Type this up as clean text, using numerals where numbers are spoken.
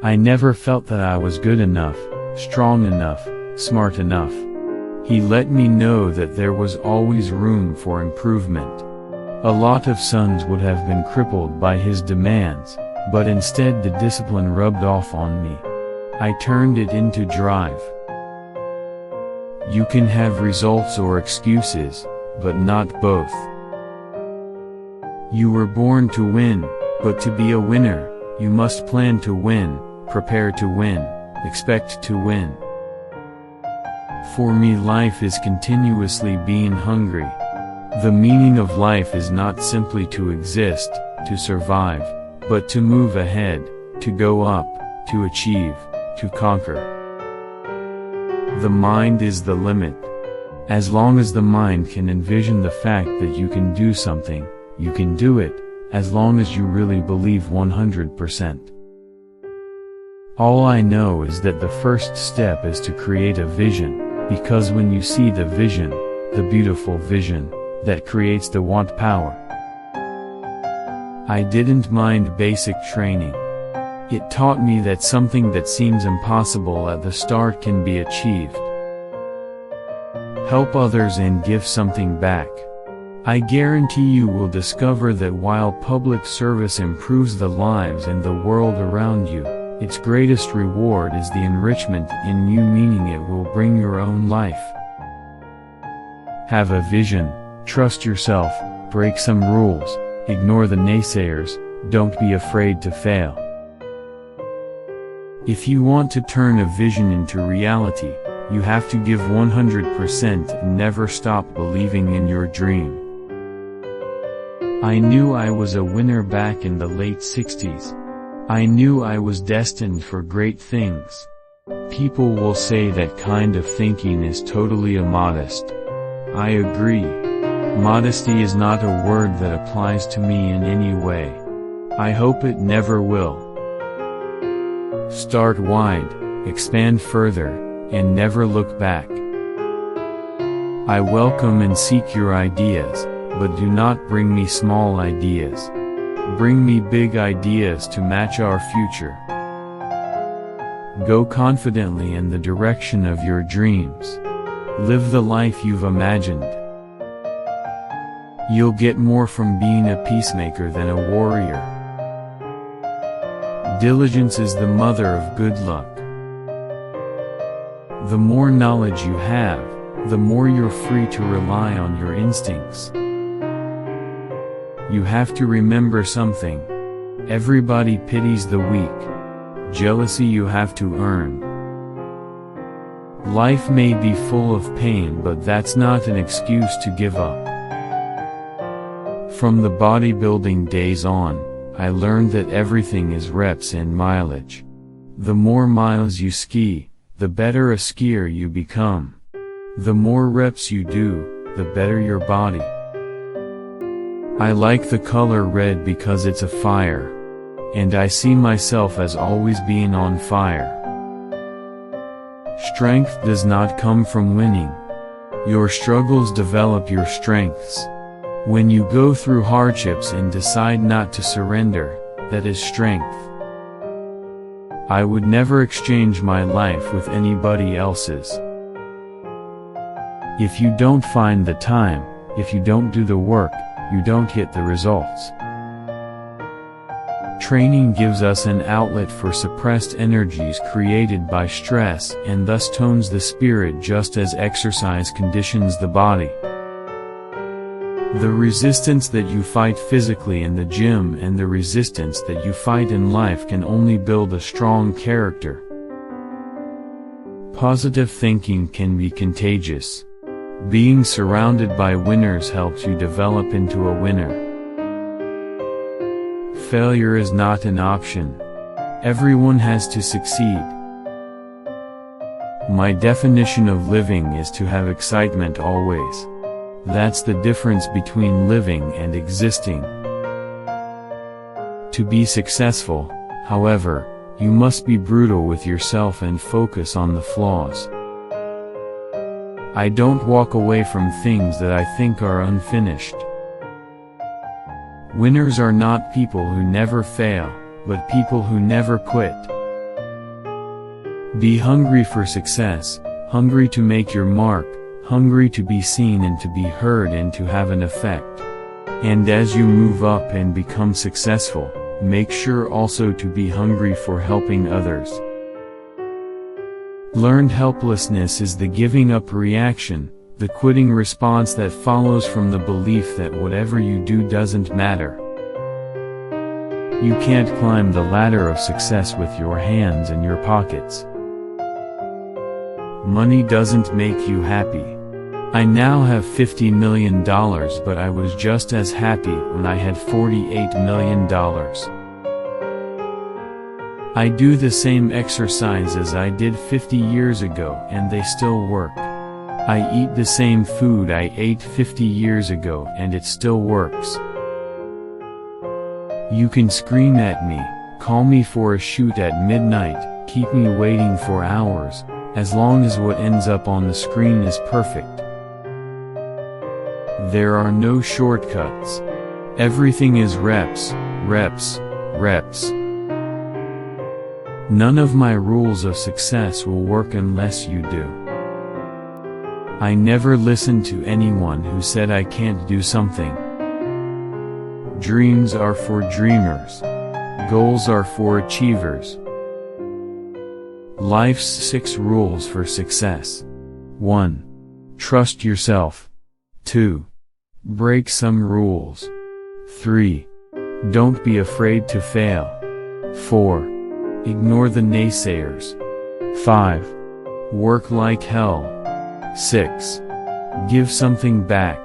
I never felt that I was good enough, strong enough, smart enough. He let me know that there was always room for improvement. A lot of sons would have been crippled by his demands, but instead the discipline rubbed off on me. I turned it into drive. You can have results or excuses, but not both. You were born to win, but to be a winner, you must plan to win, prepare to win, expect to win. For me, life is continuously being hungry. The meaning of life is not simply to exist, to survive, but to move ahead, to go up, to achieve, to conquer. The mind is the limit. As long as the mind can envision the fact that you can do something, you can do it, as long as you really believe 100%. All I know is that the first step is to create a vision, because when you see the vision, the beautiful vision, that creates the want power. I didn't mind basic training. It taught me that something that seems impossible at the start can be achieved. Help others and give something back. I guarantee you will discover that while public service improves the lives and the world around you, its greatest reward is the enrichment in you, meaning it will bring your own life. Have a vision, trust yourself, break some rules, ignore the naysayers, don't be afraid to fail. If you want to turn a vision into reality, you have to give 100% and never stop believing in your dream. I knew I was a winner back in the late 60s. I knew I was destined for great things. People will say that kind of thinking is totally immodest. I agree. Modesty is not a word that applies to me in any way. I hope it never will. Start wide, expand further, and never look back. I welcome and seek your ideas, but do not bring me small ideas. Bring me big ideas to match our future. Go confidently in the direction of your dreams. Live the life you've imagined. You'll get more from being a peacemaker than a warrior. Diligence is the mother of good luck. The more knowledge you have, the more you're free to rely on your instincts. You have to remember something. Everybody pities the weak. Jealousy you have to earn. Life may be full of pain, but that's not an excuse to give up. From the bodybuilding days on, I learned that everything is reps and mileage. The more miles you ski, the better a skier you become. The more reps you do, the better your body. I like the color red because it's a fire. And I see myself as always being on fire. Strength does not come from winning. Your struggles develop your strengths. When you go through hardships and decide not to surrender, that is strength. I would never exchange my life with anybody else's. If you don't find the time, if you don't do the work, you don't get the results. Training gives us an outlet for suppressed energies created by stress and thus tones the spirit, just as exercise conditions the body. The resistance that you fight physically in the gym and the resistance that you fight in life can only build a strong character. Positive thinking can be contagious. Being surrounded by winners helps you develop into a winner. Failure is not an option. Everyone has to succeed. My definition of living is to have excitement always. That's the difference between living and existing. To be successful, however, you must be brutal with yourself and focus on the flaws. I don't walk away from things that I think are unfinished. Winners are not people who never fail, but people who never quit. Be hungry for success, hungry to make your mark, hungry to be seen and to be heard and to have an effect. And as you move up and become successful, make sure also to be hungry for helping others. Learned helplessness is the giving up reaction, the quitting response that follows from the belief that whatever you do doesn't matter. You can't climb the ladder of success with your hands in your pockets. Money doesn't make you happy. I now have $50 million, but I was just as happy when I had $48 million. I do the same exercise as I did 50 years ago and they still work. I eat the same food I ate 50 years ago and it still works. You can scream at me, call me for a shoot at midnight, keep me waiting for hours, as long as what ends up on the screen is perfect. There are no shortcuts. Everything is reps, reps, reps. None of my rules of success will work unless you do. I never listened to anyone who said I can't do something. Dreams are for dreamers. Goals are for achievers. Life's 6 rules for success. 1. Trust yourself. 2. Break some rules. 3. Don't be afraid to fail. 4. Ignore the naysayers. 5. Work like hell. 6. Give something back.